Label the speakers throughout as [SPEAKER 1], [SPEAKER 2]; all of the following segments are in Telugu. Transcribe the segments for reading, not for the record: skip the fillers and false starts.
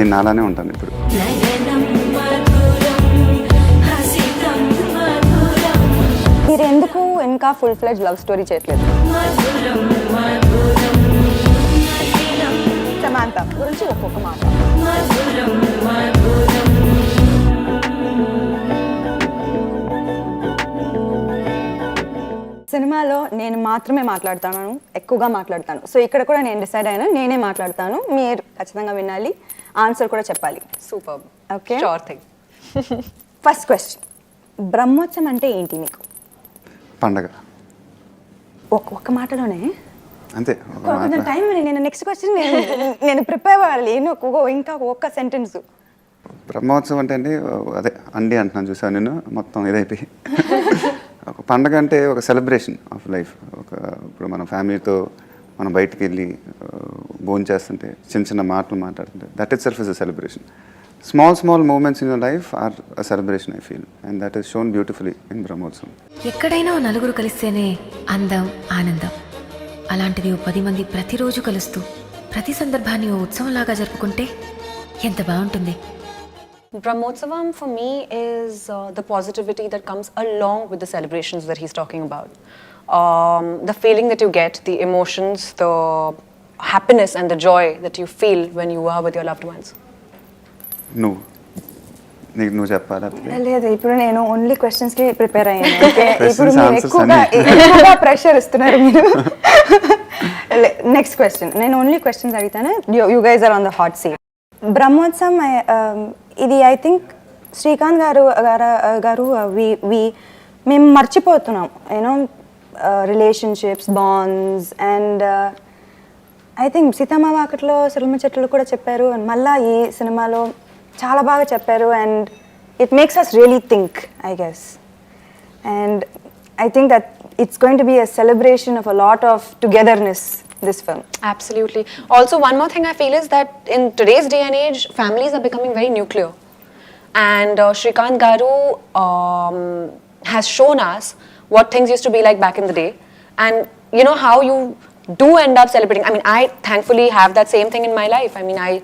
[SPEAKER 1] నేను నాలానే ఉంటాను ఇప్పుడు.
[SPEAKER 2] మీరు ఎందుకు ఇంకా ఫుల్ ఫ్లెడ్జ్ లవ్ స్టోరీ చేయట్లేదు? సమాంత గురించి ఒక్కొక్క మాట. సినిమాలో నేను మాత్రమే మాట్లాడతాను, ఎక్కువగా మాట్లాడతాను. సో ఇక్కడ కూడా నేను డిసైడ్ అయినా నేనే మాట్లాడతాను, మీరు ఖచ్చితంగా వినాలి, ఆన్సర్ కూడా చెప్పాలి.
[SPEAKER 3] Super.
[SPEAKER 2] Okay,
[SPEAKER 3] sure thing.
[SPEAKER 2] First question, Brahmotsavam అంటే ఏంటి మీకు?
[SPEAKER 1] పండగ.
[SPEAKER 2] ఒక్క మాటలోనే
[SPEAKER 1] అంతే.
[SPEAKER 2] కొంచెం టైం. నేను నెక్స్ట్ క్వశ్చన్ నేను ప్రిపేర్ అవ్వాలి, ఇంకా ఒక్క సెంటెన్స్.
[SPEAKER 1] బ్రహ్మోత్సవం అంటే అండి అదే అండి అంటున్నాను, చూసాను నేను మొత్తం ఇదైపోయి. ఒక పండగ అంటే ఒక సెలబ్రేషన్ ఆఫ్ లైఫ్. ఇప్పుడు మన ఫ్యామిలీతో మనం బయటికి వెళ్ళి భోజనం చేస్తుంటే చిన్న చిన్న మాటలు మాట్లాడుతుంటే that itself is a celebration. Small moments in your life are a celebration I feel, and that is shown beautifully in Brahmotsavam.
[SPEAKER 4] ఎక్కడైనా నలుగురు కలిస్తేనే అందం, ఆనందం. అలాంటిది 10 మంది ప్రతిరోజు కలుస్తూ ప్రతి సందర్భాన్ని ఓ ఉత్సవంలాగా జరుపుకుంటే ఎంత బాగుంటుంది.
[SPEAKER 3] Brahmotsavam for me is the positivity that comes along with the celebrations that he's talking about. The feeling that you get, the emotions, the happiness and the joy that you feel when you are with your loved ones.
[SPEAKER 1] నువ్వు చెప్పాలా?
[SPEAKER 2] లేదు, ఇప్పుడు నేను ఓన్లీ క్వశ్చన్స్ కి ప్రిపేర్ అయ్యాను. ఇప్పుడు మీరు ఎక్కువగా ప్రెషర్ ఇస్తున్నారు మీరు. నెక్స్ట్ క్వశ్చన్, నేను ఓన్లీ క్వశ్చన్స్ అడుగుతాను, you guys are on the hot seat. Brahmotsavam ఇది ఐ థింక్ శ్రీకాంత్ గారు మేము మర్చిపోతున్నాం you know relationships, bonds, and I think Seethamma Vakitlo సిరిమ చెట్లు కూడా చెప్పారు, అండ్ మళ్ళీ ఈ సినిమాలో చాలా బాగా చెప్పారు, and it makes us really think I guess, and I think that it's going to be a celebration of a lot of togetherness, this film.
[SPEAKER 3] Absolutely. Also, one more thing I feel is that in today's day and age, families are becoming very nuclear. And Shrikant Garu has shown us what things used to be like back in the day. And you know how you do end up celebrating. I mean, I thankfully have that same thing in my life. I mean, I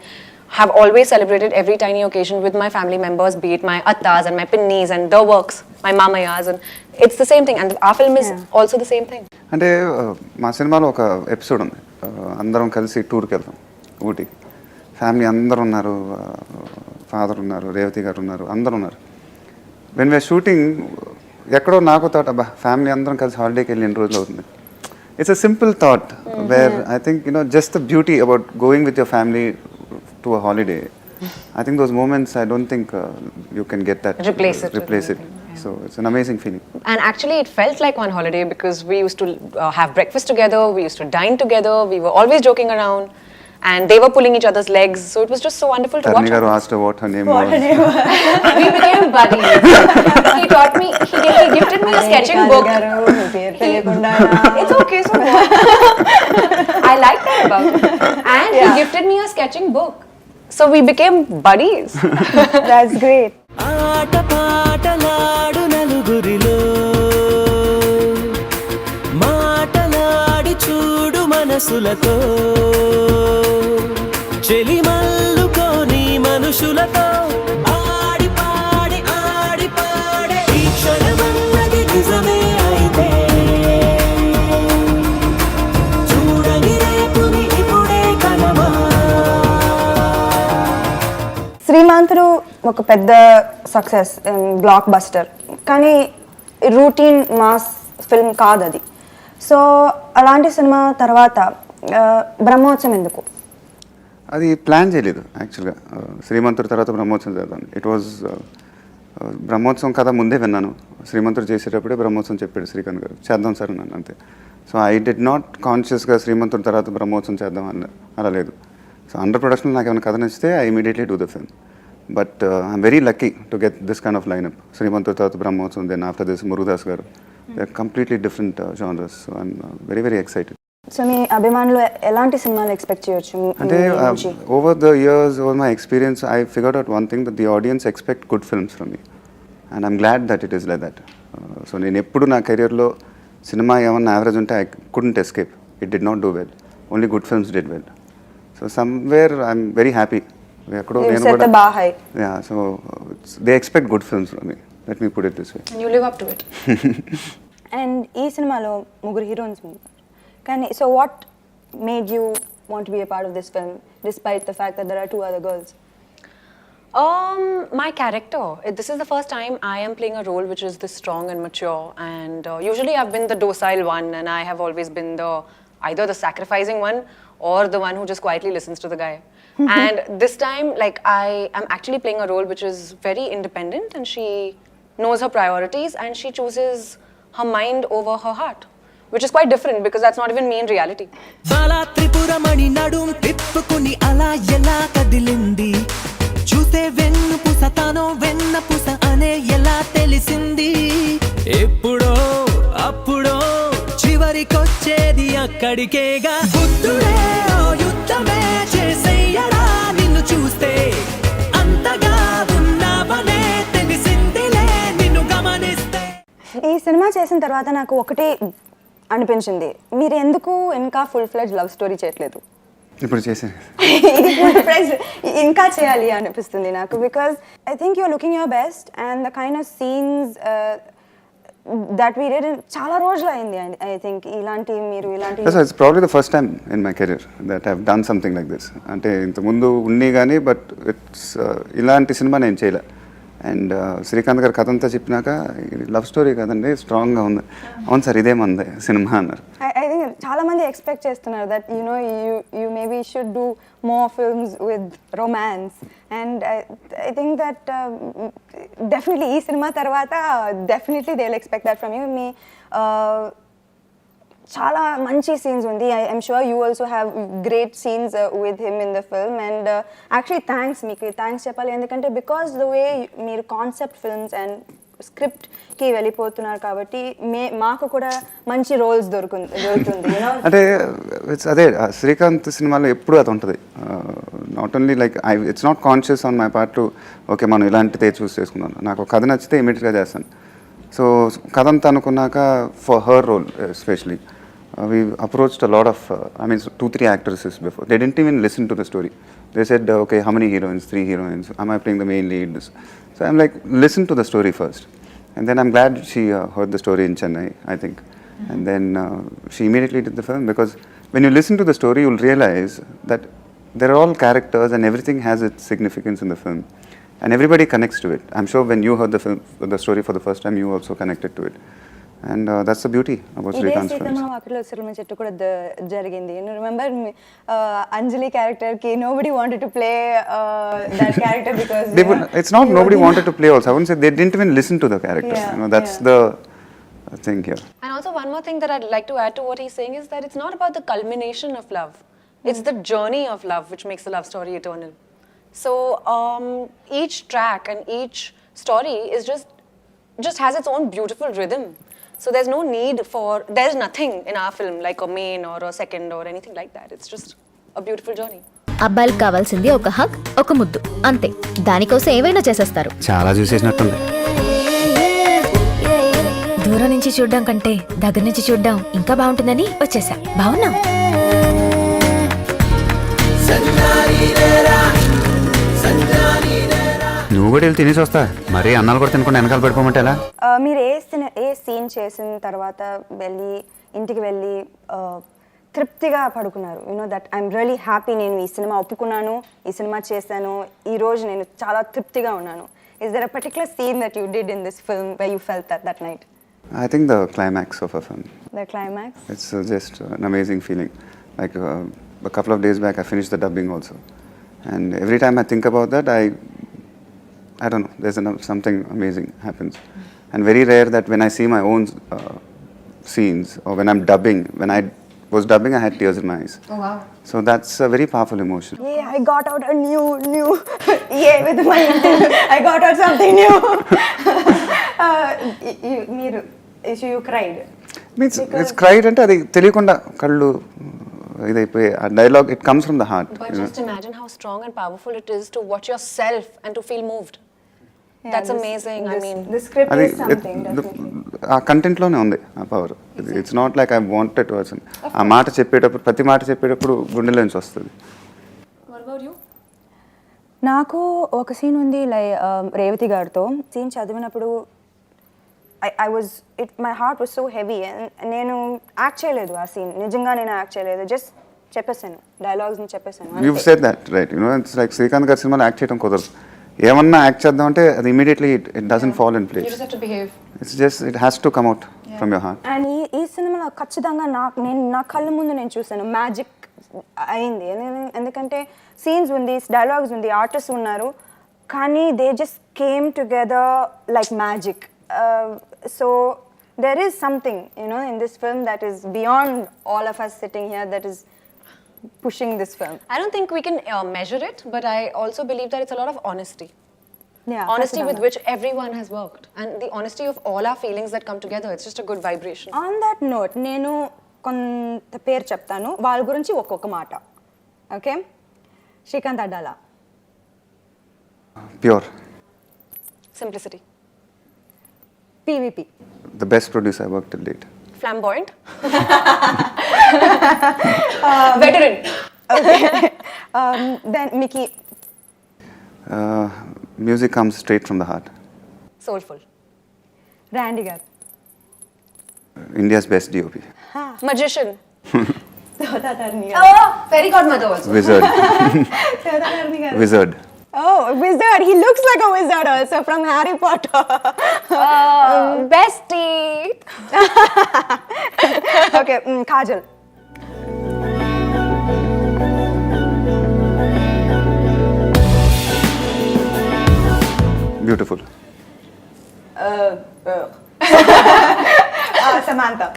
[SPEAKER 3] have always celebrated every tiny occasion with my family members, be it my attas and my pinnis and the works, my mamayas, and it's the same thing. And our film is also the same thing.
[SPEAKER 1] అంటే మా సినిమాలో ఒక ఎపిసోడ్ ఉంది, అందరం కలిసి టూర్కి వెళ్తాం ఊటీ. ఫ్యామిలీ అందరు ఉన్నారు, ఫాదర్ ఉన్నారు, రేవతి గారు ఉన్నారు, అందరు ఉన్నారు. వెన్ వీఆర్ షూటింగ్ ఎక్కడో నాకు థాట్, అబ్బా ఫ్యామిలీ అందరం కలిసి హాలిడేకి వెళ్ళి ఎన్ని రోజులు అవుతుంది. It's a simple thought where I think just the beauty about going with your family to a holiday. I think those moments, I don't think you can get that. Replace it. So it's an amazing feeling.
[SPEAKER 3] And actually it felt like one holiday because we used to have breakfast together, we used to dine together, we were always joking around, and they were pulling each other's legs, so it was just so wonderful to watch.
[SPEAKER 1] Tarni garu asked her what her name was.
[SPEAKER 3] We became buddies. He taught me, he gifted me a sketching book. It's okay, so what? I like that about him. And he gifted me a sketching book. So we became buddies.
[SPEAKER 2] That's great.
[SPEAKER 5] ఆట పాటలాడు నలుగురిలో మాటలాడి చూడు మనసులతో చెలిమల్లుకోని మనుషులతో ఆడి పాడి ఈ క్షణమన్నది నిజమే అయితే చూడని రేపుని ఇప్పుడే కలవా.
[SPEAKER 2] శ్రీమంతుడు ఒక పెద్ద సక్సెస్, బ్లాక్ బస్టర్, కానీ రూటీన్ మాస్ ఫిల్మ్ కాదు అది. సో అలాంటి సినిమా తర్వాత బ్రహ్మోత్సవం ఎందుకు?
[SPEAKER 1] అది ప్లాన్ చేయలేదు యాక్చువల్గా. శ్రీమంతుడు తర్వాత బ్రహ్మోత్సవం చేద్దాం. ఇట్ వాజ్ బ్రహ్మోత్సవం కథ ముందే విన్నాను. శ్రీమంతుడు చేసేటప్పుడే బ్రహ్మోత్సవం చెప్పాడు శ్రీకాంత్ గారు, చేద్దాం సార్ అన్నాను అంతే. సో ఐ డిడ్ నాట్ కాన్షియస్గా శ్రీమంతుడు తర్వాత బ్రహ్మోత్సవం చేద్దాం అలా లేదు. సో అండర్ ప్రొడక్షన్లో నాకు ఏమైనా కథ నచ్చితే I immediately do the film. But I'm very lucky to get this kind of lineup. Srimanthudu తర్వాత Brahmotsavam, then after this Murugadoss గారు. They are completely different genres. So I'm very very excited.
[SPEAKER 2] So మీ అభిమానులు ఎలాంటి సినిమాలు ఎక్స్పెక్ట్ చేయొచ్చు?
[SPEAKER 1] అంటే over the years, over my experience, I figured out one thing, that the audience expect good films from me, and I'm glad that it is like that. So నేను ఎప్పుడు నా కెరియర్లో సినిమా ఏమన్నా యావరేజ్ ఉంటే I couldn't escape. It did not do well, only good films did well. So somewhere I'm very happy ఎక్కడో
[SPEAKER 2] You
[SPEAKER 1] నేను
[SPEAKER 2] set
[SPEAKER 1] కూడా
[SPEAKER 2] the bar high.
[SPEAKER 1] So they expect good films from me, let me put it this way.
[SPEAKER 3] And you live up to it.
[SPEAKER 2] And ఈ సినిమాలో ముగ్గురు హీరోయిన్స్ ఉన్నారు కానీ so what made you want be a part of this film despite the fact that there are 2 other girls?
[SPEAKER 3] My character. This is the first time I am playing a role which is this strong and mature. And usually I've been the docile one, and I have always been either the sacrificing one or the one who just quietly listens to the guy. And this time, like, I am actually playing a role which is very independent, and she knows her priorities, and she chooses her mind over her heart, which is quite different because that's not even me in reality.
[SPEAKER 5] Bala Tripuramani నడుం తిప్పుకుని అలా ఎలా కదిలింది, చూసే వెన్ను పుస తానో వెన్న పుస అనే ఎలా తెలిసింది, ఎప్పుడో అప్పుడో చివరికొచ్చేది అక్కడికేగా, బుద్ధుడే ఓ యుద్ధమే చేసేయడా నిన్ను చూస్తే, అంతగా ఉన్నావనే తెలిసిందిలే నిన్ను గమనిస్తే.
[SPEAKER 2] ఈ సినిమా చేసిన తర్వాత నాకు ఒకటి అనిపించింది, మీరు ఎందుకు ఇంకా ఫుల్ ఫ్లెడ్జ్ లవ్ స్టోరీ చేయట్లేదు?
[SPEAKER 1] ఇప్పుడు చేసే
[SPEAKER 2] ఇది ఫుల్ ఫ్లెడ్జ్ ఇంకా చేయాలి అనిపిస్తుంది నాకు, because I think you're looking your best and the kind of scenes that we did చాలా రోజులు అయింది. ఐ థింక్ ఇలాంటి మీరు ఇలాంటి
[SPEAKER 1] it's probably the first time in my career that I've done something like this. అంటే ఇంతకుముందు ఉన్నాయి కానీ బట్ ఇట్స్ ఇలాంటి సినిమా నేను చేయలే. అండ్ శ్రీకాంత్ గారు కథ అంతా చెప్పినాక లవ్ స్టోరీ కదండి స్ట్రాంగ్గా ఉంది, అవును సార్ ఇదే మంది సినిమా అన్నారు.
[SPEAKER 2] ఐ థింక్ చాలా మంది ఎక్స్పెక్ట్ చేస్తున్నారు that you maybe should do more films with romance, and I think that definitely ఈ సినిమా తర్వాత definitely they will expect that from you. మీ చాలా మంచి సీన్స్ ఉంది. I'm sure you also have great scenes with him in the film. And actually మీకు థ్యాంక్స్ చెప్పాలి, ఎందుకంటే బికాస్ ద వే మీరు కాన్సెప్ట్ ఫిల్మ్స్ అండ్ స్క్రిప్ట్కి వెళ్ళిపోతున్నారు కాబట్టి మాకు కూడా మంచి రోల్స్ దొరుకుతుంది.
[SPEAKER 1] అంటే అదే శ్రీకాంత్ సినిమాలో ఎప్పుడు అది ఉంటుంది. Not only like it's not conscious on my part to okay మనం ఇలాంటిదే చూస్ చేసుకున్నాను, నాకు కథ నచ్చితే ఇమీడియట్గా చేస్తాను. సో కథ అంతా అనుకున్నాక for her role especially we approached a lot of 2-3 actresses before. They didn't even listen to the story. They said okay, how many heroines? 3 heroines. Am I playing the main lead? So I'm like, listen to the story first. And then I'm glad she heard the story in Chennai, I think. And then she immediately did the film, because when you listen to the story you'll realize that they're all characters and everything has its significance in the film and everybody connects to it. I'm sure when you heard the story for the first time you also connected to it. And that's the beauty about Srikanth's films.
[SPEAKER 2] ఇదే వాకిలో సినిమా చెట్టు కూడా జరిగింది. రిమెంబర్ అంజలి క్యారెక్టర్కి nobody wanted to play that character because
[SPEAKER 1] it's not nobody wanted to play also. I wouldn't say they didn't even listen to the character.
[SPEAKER 2] Yeah,
[SPEAKER 1] that's the thing here.
[SPEAKER 3] And also one more thing that I'd like to add to what he's saying is that it's not about the culmination of love. It's the journey of love which makes the love story eternal. So each track and each story is just has its own beautiful rhythm. So there's nothing in our film like a main or a second or anything like that. It's just a beautiful journey.
[SPEAKER 6] అబ్బాయిలకు కావాల్సింది ఒక హక్, ఒక ముద్దు, అంతే. దానికోసం ఏమైనా చేసేస్తారు.
[SPEAKER 1] చాలా చూసేసినట్టుంది.
[SPEAKER 4] దూరం నుంచి చూడడం కంటే దగ్గర నుంచి చూడడం ఇంకా బాగుంటుందని వచ్చేసా. బాగున్నా
[SPEAKER 1] నువ్వు కూడా వెళ్ళి తినేసి వస్తా, మరీ అన్నాలు కూడా తినకుండా వెనకాల పడిపోమంటే ఎలా?
[SPEAKER 2] మీరు ఏ సీన్ చేసిన తర్వాత ఇంటికి వెళ్ళి తృప్తిగా పడుకున్నారు? దట్ ఐఎమ్ రియలీ హ్యాపీ, నేను ఈ సినిమా ఒప్పుకున్నాను, ఈ సినిమా చేశాను, ఈ రోజు నేను చాలా తృప్తిగా ఉన్నాను. Is there a particular scene that you did in this film where you felt that night?
[SPEAKER 1] I think the climax of a film.
[SPEAKER 2] The climax?
[SPEAKER 1] It's just an amazing feeling. Like a couple of days back I finished the dubbing also. And every time I think about that, I don't know, there's something amazing happens. And very rare that when I see my own scenes or when I'm dubbing, when I was dubbing I had tears in my eyes.
[SPEAKER 3] Oh wow.
[SPEAKER 1] So that's a very powerful emotion.
[SPEAKER 2] Yeah, I got out a new yeah, with my I got out something new. You cried.
[SPEAKER 1] Means it's cried అంటే అది తెలియకుండా కళ్ళు ఇదైపోయి ఆ dialogue it comes from the heart.
[SPEAKER 3] But just imagine how strong and powerful it is to watch yourself and to feel moved. That's amazing. I mean,
[SPEAKER 2] the script
[SPEAKER 1] అది
[SPEAKER 2] is something definitely.
[SPEAKER 1] ఆ కంటెంట్లోనే ఉంది ఆ power. It's not like I wanted to worsen. ఆ మాట చెప్పేటప్పుడు ప్రతి మాట చెప్పేటప్పుడు గుండెలో నుంచి వస్తుంది.
[SPEAKER 3] what about you?
[SPEAKER 2] నాకు ఒక సీన్ ఉంది రేవతి గారితో సీన్ చదివినప్పుడు I was my heart was so heavy. నేను యాక్ట్ చేయలేదు ఆ సీన్, నిజంగా నేను యాక్ట్ చేయలేదు, జస్ట్ చెప్పేసాను, డైలాగ్స్ని చెప్పేసాను.
[SPEAKER 1] You said that right, it's like Srikanth గారి సినిమాలో యాక్ట్ చేయడం కుదరదు. ఏమన్నా యాక్ట్ చేద్దాం అంటే అది immediately it doesn't fall in place. It's just it has to come out from your heart.
[SPEAKER 2] And ఈ సినిమాలో ఖచ్చితంగా నా కళ్ళ ముందు నేను చూసాను, మ్యాజిక్ అయింది. ఎందుకంటే సీన్స్ ఉంది, డైలాగ్స్ ఉంది, ఆర్టిస్ట్ ఉన్నారు, కానీ they just came together like magic. So there is something, in this film that is beyond all of us sitting here, that is pushing this film.
[SPEAKER 3] I don't think we can measure it, but I also believe that it's a lot of honesty.
[SPEAKER 2] Yeah,
[SPEAKER 3] Honesty with which everyone has worked, and the honesty of all our feelings that come together. It's just a good vibration.
[SPEAKER 2] On that note, నేను కొంత పేరు చెప్తాను, వాళ్ళ గురించి ఒక్కొక్క మాట. Okay, Srikanth Addala.
[SPEAKER 1] Pure.
[SPEAKER 3] Simplicity.
[SPEAKER 2] PVP.
[SPEAKER 1] The best producer I worked till date.
[SPEAKER 3] Flamboyant. Veteran.
[SPEAKER 2] Okay. Then Mickey.
[SPEAKER 1] Music comes straight from the heart.
[SPEAKER 3] Soulful.
[SPEAKER 2] Randy గారు.
[SPEAKER 1] India's best DOP.
[SPEAKER 3] Magician.
[SPEAKER 2] సోదాతర్ని
[SPEAKER 3] Oh, fairy godmother also.
[SPEAKER 1] Wizard.
[SPEAKER 2] సోదాతర్ని గారు.
[SPEAKER 1] Wizard.
[SPEAKER 2] Oh, wizard. He looks like a wizard also from Harry Potter.
[SPEAKER 3] Bestie.
[SPEAKER 2] Okay, Kajal.
[SPEAKER 1] Beautiful.
[SPEAKER 2] Samantha.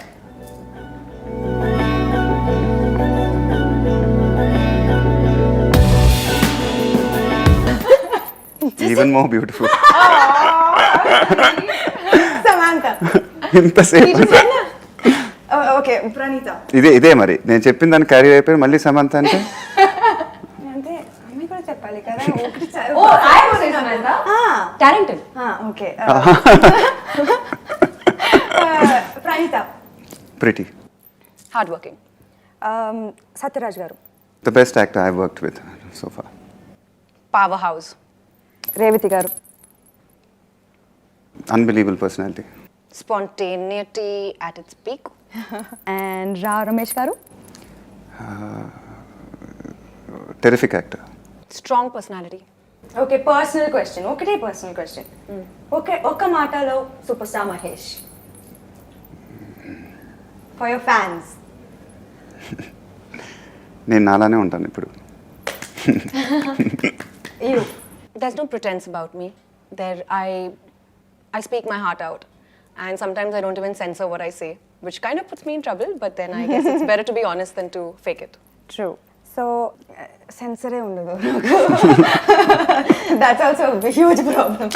[SPEAKER 1] Even more beautiful.
[SPEAKER 2] Samantha.
[SPEAKER 1] ఇంతసేపు
[SPEAKER 2] Okay, Pranita.
[SPEAKER 1] ఇదే మరి నేను చెప్పిన దాన్ని క్యారీ అయిపోయి మళ్ళీ సమంత అంటే
[SPEAKER 2] అంటే అమ్మాయి కూడా చెప్పాలి కదా.
[SPEAKER 3] Oh, I was in Samantha. Talented.
[SPEAKER 2] Okay. Pranita.
[SPEAKER 1] Pretty.
[SPEAKER 3] Hardworking.
[SPEAKER 2] Satyaraj garu.
[SPEAKER 1] The best actor I've worked with so far.
[SPEAKER 3] Powerhouse.
[SPEAKER 2] Revati garu.
[SPEAKER 1] Unbelievable personality.
[SPEAKER 3] Spontaneity at its peak.
[SPEAKER 2] And Ramesh garu.
[SPEAKER 1] Terrific actor.
[SPEAKER 3] Strong personality.
[SPEAKER 2] Okay, personal question. Okate personal question. Okay, oka maatalo superstar Mahesh. For your fans.
[SPEAKER 1] నేను నాలానే ఉంటాను ఇప్పుడు.
[SPEAKER 2] You.
[SPEAKER 3] There's no pretense about me. I speak my heart out, and sometimes I don't even censor what I say, which kind of puts me in trouble, but then I guess it's better to be honest than to fake it.
[SPEAKER 2] True. So, censor ఉండదు. That's also a huge problem.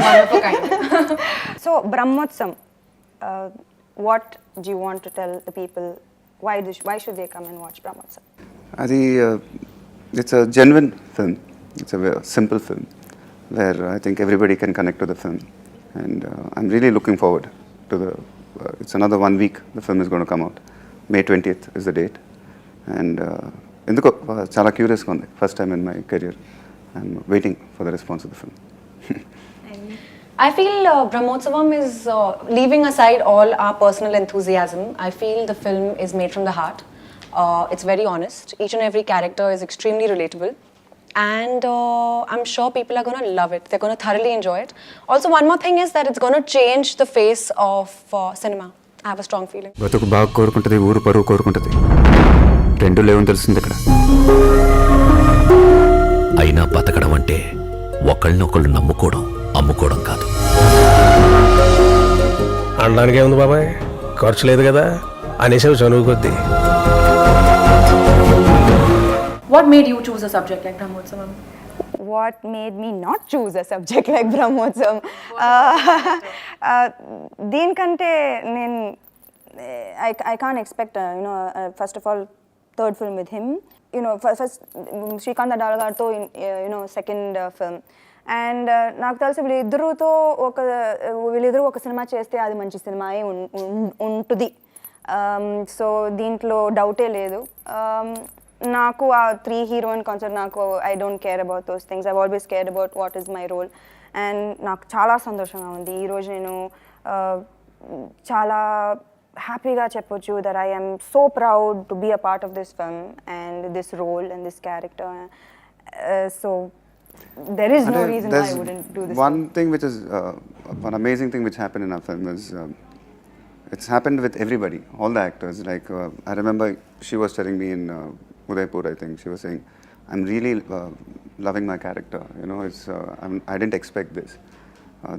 [SPEAKER 3] One of a kind.
[SPEAKER 2] So, Brahmotsavam, what do you want to tell the people? Why should they come and watch Brahmotsavam?
[SPEAKER 1] అది it's a genuine film. It's a simple film where I think everybody can connect to the film, and I'm really looking forward to it's another 1 week the film is going to come out. May 20th is the date, and ఎందుకో చాలా క్యూరియస్గా ఉంది. First time in my career I'm waiting for the response of the film.
[SPEAKER 3] I feel Brahmotsavam is leaving aside all our personal enthusiasm. I feel the film is made from the heart. It's very honest. Each and every character is extremely relatable. And I'm sure people are going to love it. They're going to thoroughly enjoy it. Also, one more thing is that it's going to change the face of cinema. I have a strong feeling.
[SPEAKER 1] బతుకు బాగా కోరుకుంటుంది, ఊరు పరువు కోరుకుంటుంది. రెండు లేవని తెలిసింది ఇక్కడ.
[SPEAKER 7] అయినా బతకడం అంటే ఒకళ్ళనొకళ్ళు నమ్ముకోవడం, అమ్ముకోవడం కాదు.
[SPEAKER 8] అనడానికే ఉంది బాబాయ్, ఖర్చు లేదు కదా అనేసి చనువు కొద్దీ.
[SPEAKER 9] What made you choose a subject like Brahmotsavam?
[SPEAKER 2] What made me not choose a subject like Brahmotsavam? దీనికంటే నేను I can't expect, first of all, third film with him. First Shrikant Adala గారితో, second film. అండ్ నాకు తెలిసి వీళ్ళిద్దరూ ఒక సినిమా చేస్తే అది మంచి సినిమా ఉంటుంది. సో దీంట్లో డౌటే లేదు. నాకు ఆ 3 హీరోయిన్ కాన్సెప్ట్ నాకు I don't care about those things. I always care about what is my role. And నాకు చాలా సంతోషంగా ఉంది ఈరోజు నేను చాలా హ్యాపీగా చెప్పొచ్చు that I am so proud to be a part of this film and this role and this character. So there is no reason why I wouldn't do this.
[SPEAKER 1] One thing which is one amazing thing which happened in our film is it's happened with everybody, all the actors. Like I remember she was telling me in Udaipur, I think she was saying, I'm really loving my character. You know, it's I didn't expect this.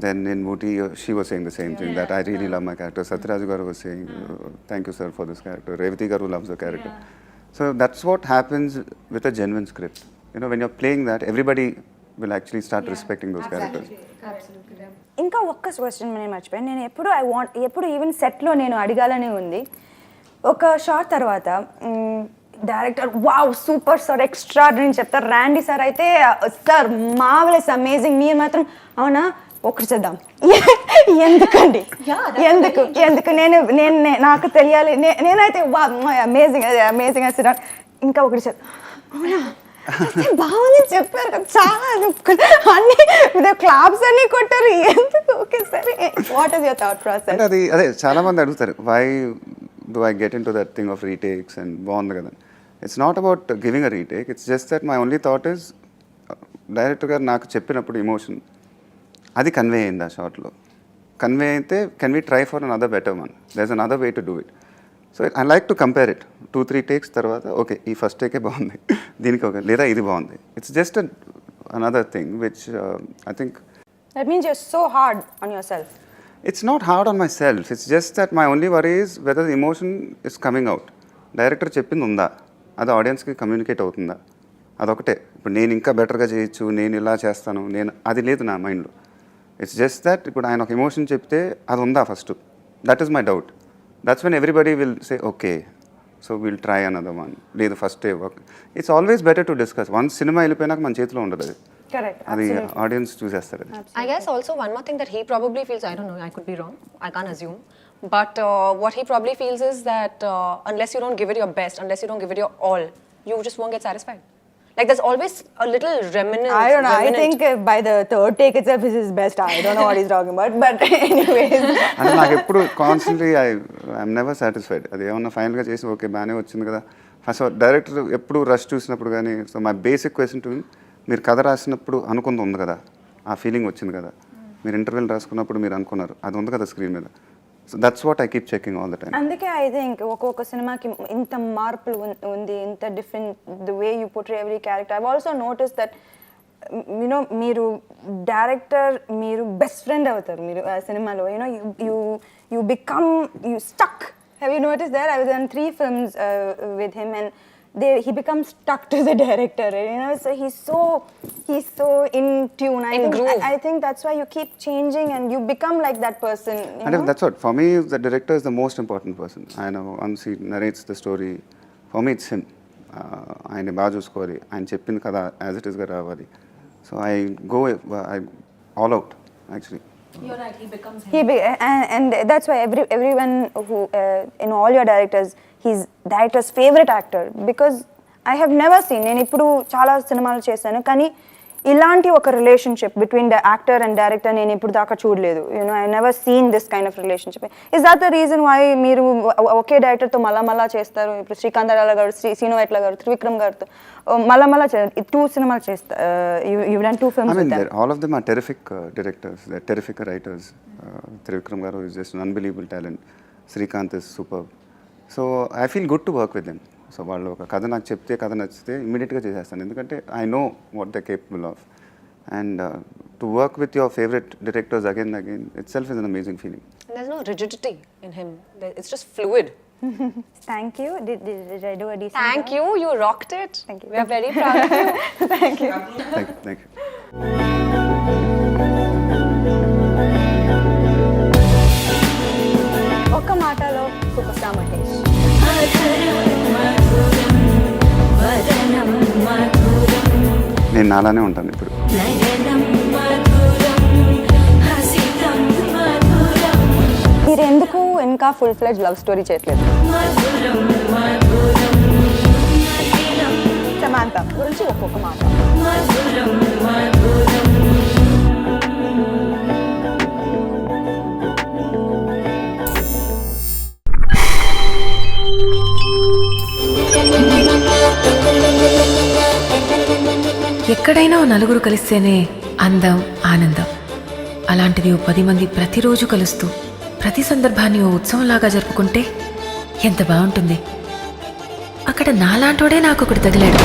[SPEAKER 1] Then in Muti, she was saying the same thing, that I really love my character. Satyaraj garu was saying, thank you sir for this character. Revati garu loves the character. So that's what happens with a genuine script. You know, when you're playing that, everybody will actually start respecting those characters.
[SPEAKER 2] ఇంకా ఒక్క క్వశ్చన్ నేను మర్చిపోయాను. నేను ఎప్పుడు ఈవెన్ సెట్లో నేను అడగాలనే ఉంది. ఒక షార్ట్ తర్వాత director wow super sir extraordinary చెప్తారు. ర్యాండీ సార్ అయితే సార్ మార్వెలస్ అమేజింగ్. మీరు మాత్రం అవునా ఒకటి చేద్దాం. ఎందుకండి ఎందుకు నేను నాకు తెలియాలి. నేనైతే వా అమేజింగ్ అమేజింగ్ అని ఇంకా ఒకటి చేద్దాం. అవునా బాగుంది చెప్పారు కదా చాలా అన్ని క్లాప్స్ అన్ని కొట్టారు. ఎందుకు ఓకే సరే what is your thought process?
[SPEAKER 1] అంటే అదే చాలా మంది అడుగుతారు why do I get in to that thing of retakes and బాగుంది కదా. It's not about giving a retake. It's just that my only thought is director గారు నాకు చెప్పినప్పుడు ఎమోషన్ అది కన్వే అయింది ఆ షార్ట్లో. కన్వే అయితే can we try for another better one, there is another way to do it. So I like to compare it 2-3 takes తర్వాత ఓకే ఈ ఫస్ట్ టేకే బాగుంది దీనికి ఓకే లేదా ఇది బాగుంది. It's just another thing which I think
[SPEAKER 2] that means you're so hard on yourself.
[SPEAKER 1] It's not hard on myself. It's just that my only worry is whether the emotion is coming out. Director చెప్పింది ఉందా, అది ఆడియన్స్కి కమ్యూనికేట్ అవుతుందా, అదొకటే. ఇప్పుడు నేను ఇంకా బెటర్గా చేయొచ్చు, నేను ఇలా చేస్తాను, నేను అది లేదు నా మైండ్లో. ఇట్స్ జస్ట్ దట్ ఇప్పుడు ఆయన ఒక ఎమోషన్ చెప్తే అది ఉందా first, that is my doubt. That's when everybody will say, okay, so we'll try another one. లేదు first day work. It's always better to discuss. Once సినిమా వెళ్ళిపోయినాక మన చేతిలో ఉండదు అది.
[SPEAKER 2] Correct.
[SPEAKER 1] అది ఆడియన్స్ చూసేస్తారు అది.
[SPEAKER 3] I guess also one more thing that he probably feels, I don't know, I could be wrong, I can't assume, but what he probably feels is that unless you don't give it your best, unless you don't give it your all, you just won't get satisfied. Like there's always a little remnant.
[SPEAKER 2] I don't know. I think by the third take itself is his best. I don't know what he's talking about. But anyways.
[SPEAKER 1] అంటే నాకు ఎప్పుడు కాన్స్టెంట్లీ ఐఎమ్ నెవర్ సాటిస్ఫైడ్. అది ఏమన్నా ఫైనల్గా చేసి ఓకే బాగానే వచ్చింది కదా. ఫస్ట్ డైరెక్టర్ ఎప్పుడు రష్ చూసినప్పుడు కానీ so my basic question to మీరు కథ రాసినప్పుడు అనుకుంది ఉంది కదా, ఆ ఫీలింగ్ వచ్చింది కదా. మీరు ఇంటర్వ్యూలు రాసుకున్నప్పుడు మీరు అనుకున్నారు అది ఉంది కదా స్క్రీన్ మీద. So that's what I keep checking all the time.
[SPEAKER 2] అందుకే ఐ థింక్ ఒక్కొక్క సినిమాకి ఇంత మార్పులు ఉంది, ఇంత different the way you portray every character. I also notice that you know మీరు డైరెక్టర్ మీరు బెస్ట్ ఫ్రెండ్ అవుతారు మీరు ఆ సినిమాలో. You know you become you stuck. Have you notice that? I was in 3 films with him and he becomes stuck to the director, you know, so he's so in tune. I think that's why you keep changing and you become like that person, you
[SPEAKER 1] and
[SPEAKER 2] know?
[SPEAKER 1] That's what for me the director is the most important person. I know once he narrates the story, for me it's him. ఆయన బాగా చూసుకోవాలి, ఆయన చెప్పింది కదా యాజ్ ఇట్ ఈస్గా రావాలి. So I go I all out actually.
[SPEAKER 9] You're right, he becomes him.
[SPEAKER 2] And that's why everyone who in all your directors, he's director's favorite actor, because I have never seen, నేను ఇప్పుడు చాలా సినిమాలు చేశాను కానీ ఇలాంటి ఒక relationship between the actor and director నేను ఇప్పుడు దాకా చూడలేదు. You know I never seen this kind of relationship. Is that the reason why మీరు ఒకే డైరెక్టర్తో మళ్ళా చేస్తారు? ఇప్పుడు శ్రీకాంత్ గారు, శ్రీను వైట్ల గారు, త్రివిక్రమ్ గారితో మళ్ళా 2 సినిమాలు చేస్తారు. You done 2 films with them.
[SPEAKER 1] All of them are terrific directors, they're terrific writers. Trivikram garu is just an unbelievable talent. Srikanth is superb. So I feel good to work with them. So వాళ్ళు ఒక కథ నాకు చెప్తే కథ నచ్చితే ఇమ్మీడియట్గా చేసేస్తాను, ఎందుకంటే I know what they capable of. And to work with your favourite directors again it self is an amazing feeling.
[SPEAKER 3] There's no rigidity in him. It's just fluid.
[SPEAKER 2] Thank you. Did I do a decent
[SPEAKER 3] Thank
[SPEAKER 2] job?
[SPEAKER 3] you. You rocked it.
[SPEAKER 2] Thank you.
[SPEAKER 3] We are very proud of you.
[SPEAKER 2] Thank you.
[SPEAKER 1] Thank you.
[SPEAKER 2] ఒక్క మాటలో సూపర్ స్టార్ మహేష్.
[SPEAKER 1] నేను నాలానే ఉంటాను ఇప్పుడు.
[SPEAKER 2] మీరు ఎందుకు ఇంకా ఫుల్ ఫ్లెడ్జ్ లవ్ స్టోరీ చేయట్లేదు?
[SPEAKER 4] ఎక్కడైనా ఓ నలుగురు కలిస్తేనే అందం ఆనందం. అలాంటిది ఓ 10 మంది ప్రతిరోజు కలుస్తూ ప్రతి సందర్భాన్ని ఓ ఉత్సవంలాగా జరుపుకుంటే ఎంత బాగుంటుంది. అక్కడ నాలాంటోడే నాకొకటి తగిలాడు.